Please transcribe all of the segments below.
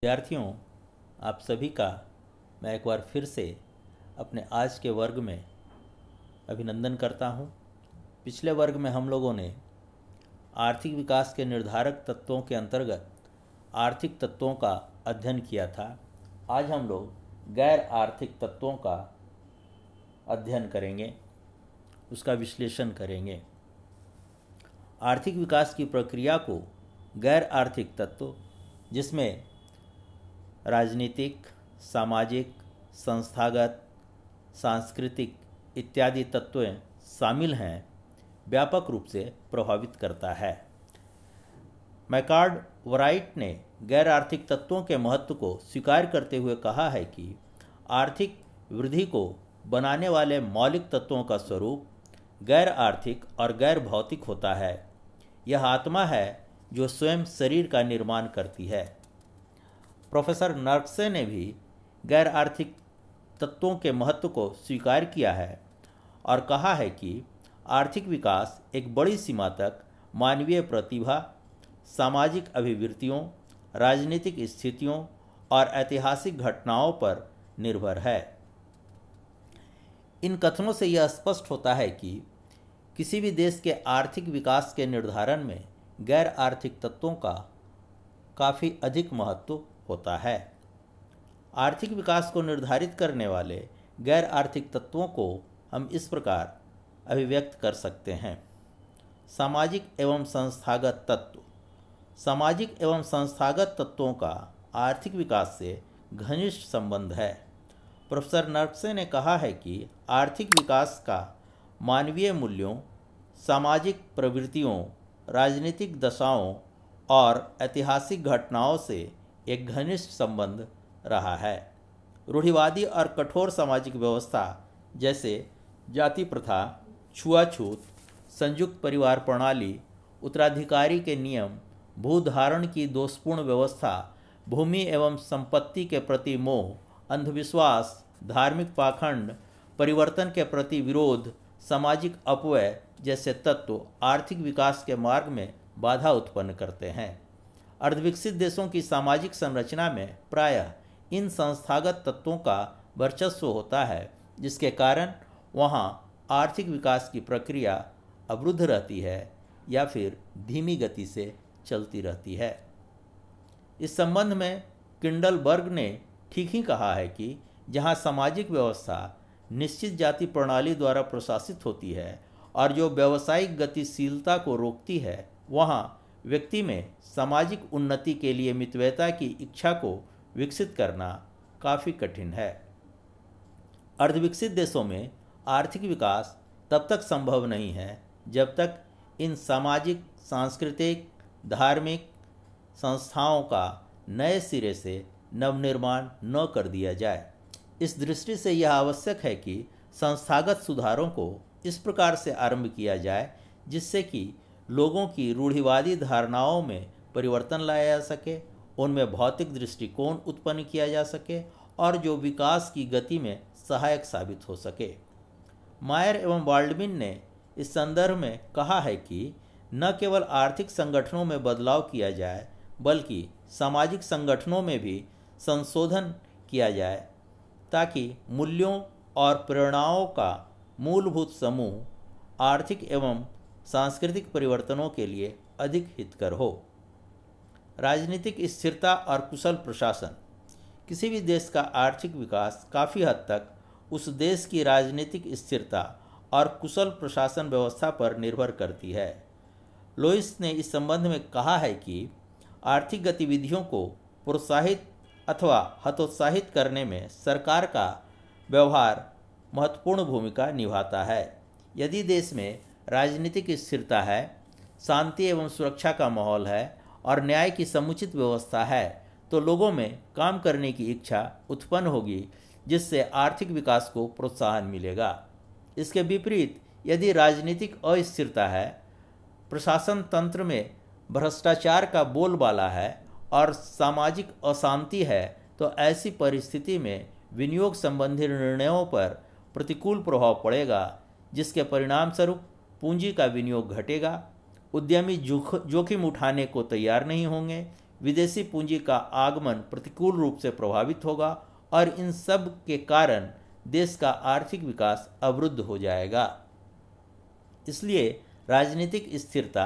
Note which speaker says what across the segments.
Speaker 1: विद्यार्थियों, आप सभी का मैं एक बार फिर से अपने आज के वर्ग में अभिनंदन करता हूं। पिछले वर्ग में हम लोगों ने आर्थिक विकास के निर्धारक तत्वों के अंतर्गत आर्थिक तत्वों का अध्ययन किया था। आज हम लोग गैर आर्थिक तत्वों का अध्ययन करेंगे, उसका विश्लेषण करेंगे। आर्थिक विकास की प्रक्रिया को गैर आर्थिक तत्व, जिसमें राजनीतिक, सामाजिक, संस्थागत, सांस्कृतिक इत्यादि तत्व शामिल हैं, व्यापक रूप से प्रभावित करता है। मैकार्ड वराइट ने गैर आर्थिक तत्वों के महत्व को स्वीकार करते हुए कहा है कि आर्थिक वृद्धि को बनाने वाले मौलिक तत्वों का स्वरूप गैर आर्थिक और गैर भौतिक होता है। यह आत्मा है जो स्वयं शरीर का निर्माण करती है। प्रोफेसर नर्कसे ने भी गैर आर्थिक तत्वों के महत्व को स्वीकार किया है और कहा है कि आर्थिक विकास एक बड़ी सीमा तक मानवीय प्रतिभा, सामाजिक अभिवृत्तियों, राजनीतिक स्थितियों और ऐतिहासिक घटनाओं पर निर्भर है। इन कथनों से यह स्पष्ट होता है कि किसी भी देश के आर्थिक विकास के निर्धारण में गैर आर्थिक तत्वों का काफ़ी अधिक महत्व होता है। आर्थिक विकास को निर्धारित करने वाले गैर आर्थिक तत्वों को हम इस प्रकार अभिव्यक्त कर सकते हैं। सामाजिक एवं संस्थागत तत्व। सामाजिक एवं संस्थागत तत्वों का आर्थिक विकास से घनिष्ठ संबंध है। प्रोफेसर नर्कसे ने कहा है कि आर्थिक विकास का मानवीय मूल्यों, सामाजिक प्रवृत्तियों, राजनीतिक दशाओं और ऐतिहासिक घटनाओं से एक घनिष्ठ संबंध रहा है। रूढ़िवादी और कठोर सामाजिक व्यवस्था जैसे जाति प्रथा, छुआछूत, संयुक्त परिवार प्रणाली, उत्तराधिकारी के नियम, भूधारण की दोषपूर्ण व्यवस्था, भूमि एवं संपत्ति के प्रति मोह, अंधविश्वास, धार्मिक पाखंड, परिवर्तन के प्रति विरोध, सामाजिक अपव्यय जैसे तत्व आर्थिक विकास के मार्ग में बाधा उत्पन्न करते हैं। अर्धविकसित देशों की सामाजिक संरचना में प्रायः इन संस्थागत तत्वों का वर्चस्व होता है, जिसके कारण वहाँ आर्थिक विकास की प्रक्रिया अवरुद्ध रहती है या फिर धीमी गति से चलती रहती है। इस संबंध में किंडलबर्ग ने ठीक ही कहा है कि जहाँ सामाजिक व्यवस्था निश्चित जाति प्रणाली द्वारा प्रशासित होती है और जो व्यावसायिक गतिशीलता को रोकती है, वहाँ व्यक्ति में सामाजिक उन्नति के लिए मितव्ययता की इच्छा को विकसित करना काफ़ी कठिन है। अर्धविकसित देशों में आर्थिक विकास तब तक संभव नहीं है जब तक इन सामाजिक, सांस्कृतिक, धार्मिक संस्थाओं का नए सिरे से नवनिर्माण न कर दिया जाए। इस दृष्टि से यह आवश्यक है कि संस्थागत सुधारों को इस प्रकार से आरंभ किया जाए जिससे कि लोगों की रूढ़िवादी धारणाओं में परिवर्तन लाया जा सके, उनमें भौतिक दृष्टिकोण उत्पन्न किया जा सके और जो विकास की गति में सहायक साबित हो सके। मायर एवं बाल्डविन ने इस संदर्भ में कहा है कि न केवल आर्थिक संगठनों में बदलाव किया जाए, बल्कि सामाजिक संगठनों में भी संशोधन किया जाए ताकि मूल्यों और प्रेरणाओं का मूलभूत समूह आर्थिक एवं सांस्कृतिक परिवर्तनों के लिए अधिक हितकर हो। राजनीतिक स्थिरता और कुशल प्रशासन। किसी भी देश का आर्थिक विकास काफ़ी हद तक उस देश की राजनीतिक स्थिरता और कुशल प्रशासन व्यवस्था पर निर्भर करती है। लोइस ने इस संबंध में कहा है कि आर्थिक गतिविधियों को प्रोत्साहित अथवा हतोत्साहित करने में सरकार का व्यवहार महत्वपूर्ण भूमिका निभाता है। यदि देश में राजनीतिक स्थिरता है, शांति एवं सुरक्षा का माहौल है और न्याय की समुचित व्यवस्था है, तो लोगों में काम करने की इच्छा उत्पन्न होगी, जिससे आर्थिक विकास को प्रोत्साहन मिलेगा। इसके विपरीत यदि राजनीतिक अस्थिरता है, प्रशासन तंत्र में भ्रष्टाचार का बोलबाला है और सामाजिक अशांति है, तो ऐसी परिस्थिति में विनियोग संबंधी निर्णयों पर प्रतिकूल प्रभाव पड़ेगा, जिसके परिणाम स्वरूप पूंजी का विनियोग घटेगा। उद्यमी जोखिम उठाने को तैयार नहीं होंगे विदेशी पूंजी का आगमन प्रतिकूल रूप से प्रभावित होगा और इन सब के कारण देश का आर्थिक विकास अवरुद्ध हो जाएगा। इसलिए राजनीतिक स्थिरता,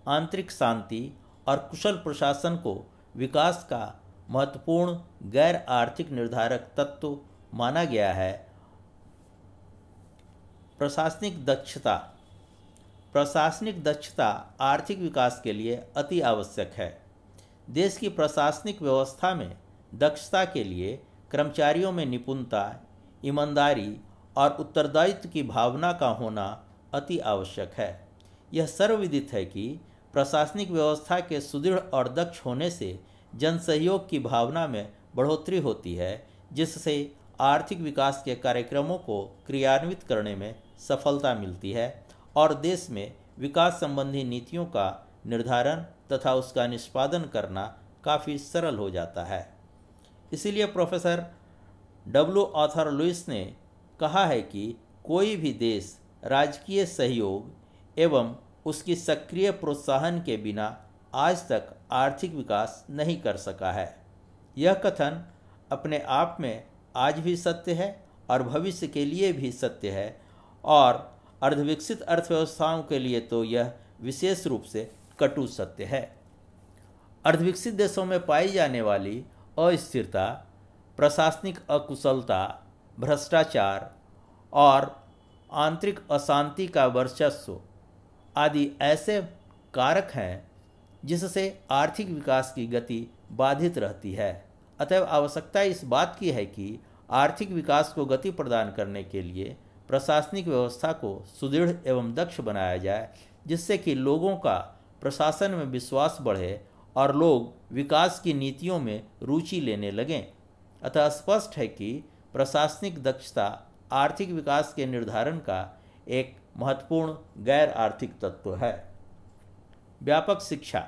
Speaker 1: आंतरिक शांति और कुशल प्रशासन को विकास का महत्वपूर्ण गैर आर्थिक निर्धारक तत्व माना गया है। प्रशासनिक दक्षता आर्थिक विकास के लिए अति आवश्यक है। देश की प्रशासनिक व्यवस्था में दक्षता के लिए कर्मचारियों में निपुणता, ईमानदारी और उत्तरदायित्व की भावना का होना अति आवश्यक है। यह सर्वविदित है कि प्रशासनिक व्यवस्था के सुदृढ़ और दक्ष होने से जनसहयोग की भावना में बढ़ोतरी होती है, जिससे आर्थिक विकास के कार्यक्रमों को क्रियान्वित करने में सफलता मिलती है और देश में विकास संबंधी नीतियों का निर्धारण तथा उसका निष्पादन करना काफ़ी सरल हो जाता है। इसीलिए प्रोफेसर डब्ल्यू आर्थर लुईस ने कहा है कि कोई भी देश राजकीय सहयोग एवं उसकी सक्रिय प्रोत्साहन के बिना आज तक आर्थिक विकास नहीं कर सका है। यह कथन अपने आप में आज भी सत्य है और भविष्य के लिए भी सत्य है और अर्धविकसित अर्थव्यवस्थाओं के लिए तो यह विशेष रूप से कटु सत्य है। अर्धविकसित देशों में पाई जाने वाली अस्थिरता, प्रशासनिक अकुशलता, भ्रष्टाचार और आंतरिक अशांति का वर्चस्व आदि ऐसे कारक हैं जिससे आर्थिक विकास की गति बाधित रहती है। अतएव आवश्यकता इस बात की है कि आर्थिक विकास को गति प्रदान करने के लिए प्रशासनिक व्यवस्था को सुदृढ़ एवं दक्ष बनाया जाए, जिससे कि लोगों का प्रशासन में विश्वास बढ़े और लोग विकास की नीतियों में रुचि लेने लगें। अतः स्पष्ट है कि प्रशासनिक दक्षता आर्थिक विकास के निर्धारण का एक महत्वपूर्ण गैर आर्थिक तत्व है। व्यापक शिक्षा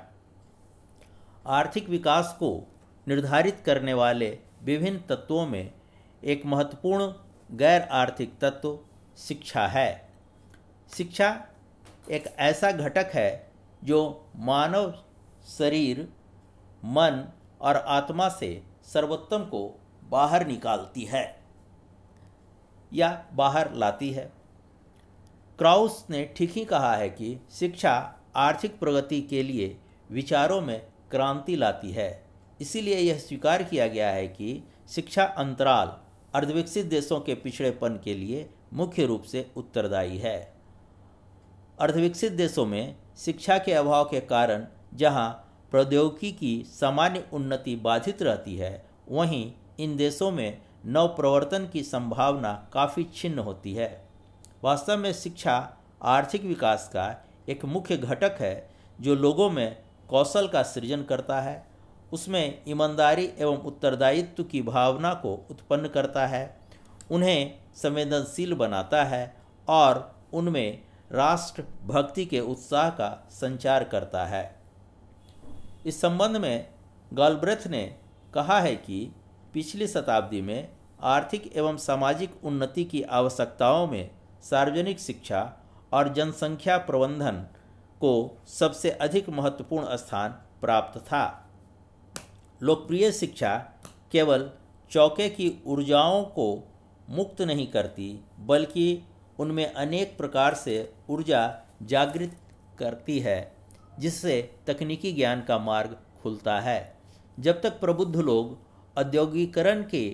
Speaker 1: आर्थिक विकास को निर्धारित करने वाले विभिन्न तत्वों में एक महत्वपूर्ण गैर आर्थिक तत्व शिक्षा है। शिक्षा एक ऐसा घटक है जो मानव शरीर, मन और आत्मा से सर्वोत्तम को बाहर निकालती है या बाहर लाती है। क्राउस ने ठीक ही कहा है कि शिक्षा आर्थिक प्रगति के लिए विचारों में क्रांति लाती है। इसीलिए यह स्वीकार किया गया है कि शिक्षा अंतराल अर्धविकसित देशों के पिछड़ेपन के लिए मुख्य रूप से उत्तरदायी है। अर्धविकसित देशों में शिक्षा के अभाव के कारण जहां प्रौद्योगिकी की सामान्य उन्नति बाधित रहती है, वहीं इन देशों में नवप्रवर्तन की संभावना काफ़ी क्षीण होती है। वास्तव में शिक्षा आर्थिक विकास का एक मुख्य घटक है जो लोगों में कौशल का सृजन करता है, उसमें ईमानदारी एवं उत्तरदायित्व की भावना को उत्पन्न करता है, उन्हें संवेदनशील बनाता है और उनमें राष्ट्र भक्ति के उत्साह का संचार करता है। इस संबंध में गॉलब्रेथ ने कहा है कि पिछली शताब्दी में आर्थिक एवं सामाजिक उन्नति की आवश्यकताओं में सार्वजनिक शिक्षा और जनसंख्या प्रबंधन को सबसे अधिक महत्वपूर्ण स्थान प्राप्त था। लोकप्रिय शिक्षा केवल चौके की ऊर्जाओं को मुक्त नहीं करती, बल्कि उनमें अनेक प्रकार से ऊर्जा जागृत करती है, जिससे तकनीकी ज्ञान का मार्ग खुलता है। जब तक प्रबुद्ध लोग औद्योगिकरण के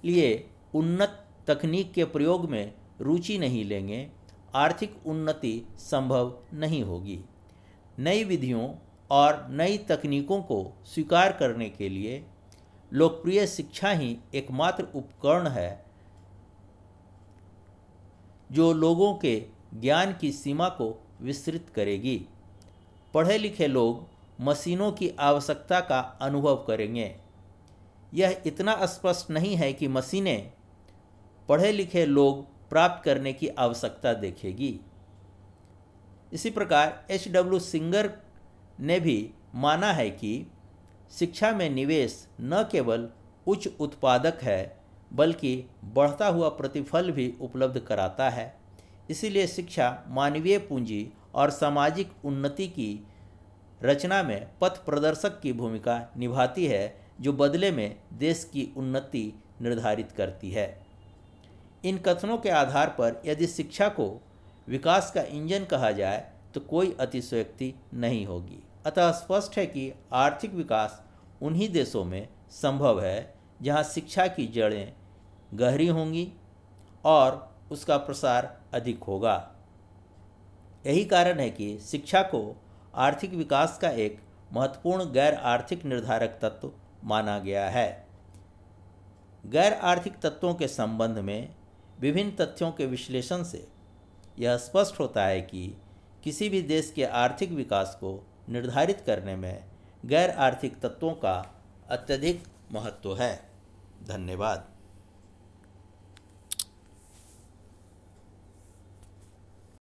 Speaker 1: लिए उन्नत तकनीक के प्रयोग में रुचि नहीं लेंगे, आर्थिक उन्नति संभव नहीं होगी। नई विधियों और नई तकनीकों को स्वीकार करने के लिए लोकप्रिय शिक्षा ही एकमात्र उपकरण है जो लोगों के ज्ञान की सीमा को विस्तृत करेगी। पढ़े लिखे लोग मशीनों की आवश्यकता का अनुभव करेंगे। यह इतना स्पष्ट नहीं है कि मशीनें पढ़े लिखे लोग प्राप्त करने की आवश्यकता देखेगी। इसी प्रकार H.W. सिंगर ने भी माना है कि शिक्षा में निवेश न केवल उच्च उत्पादक है, बल्कि बढ़ता हुआ प्रतिफल भी उपलब्ध कराता है। इसीलिए शिक्षा मानवीय पूंजी और सामाजिक उन्नति की रचना में पथ प्रदर्शक की भूमिका निभाती है, जो बदले में देश की उन्नति निर्धारित करती है। इन कथनों के आधार पर यदि शिक्षा को विकास का इंजन कहा जाए तो कोई अतिशयोक्ति नहीं होगी। अतः स्पष्ट है कि आर्थिक विकास उन्हीं देशों में संभव है जहां शिक्षा की जड़ें गहरी होंगी और उसका प्रसार अधिक होगा। यही कारण है कि शिक्षा को आर्थिक विकास का एक महत्वपूर्ण गैर आर्थिक निर्धारक तत्व माना गया है। गैर आर्थिक तत्वों के संबंध में विभिन्न तथ्यों के विश्लेषण से यह स्पष्ट होता है कि किसी भी देश के आर्थिक विकास को निर्धारित करने में गैर आर्थिक तत्वों का अत्यधिक महत्व है। धन्यवाद।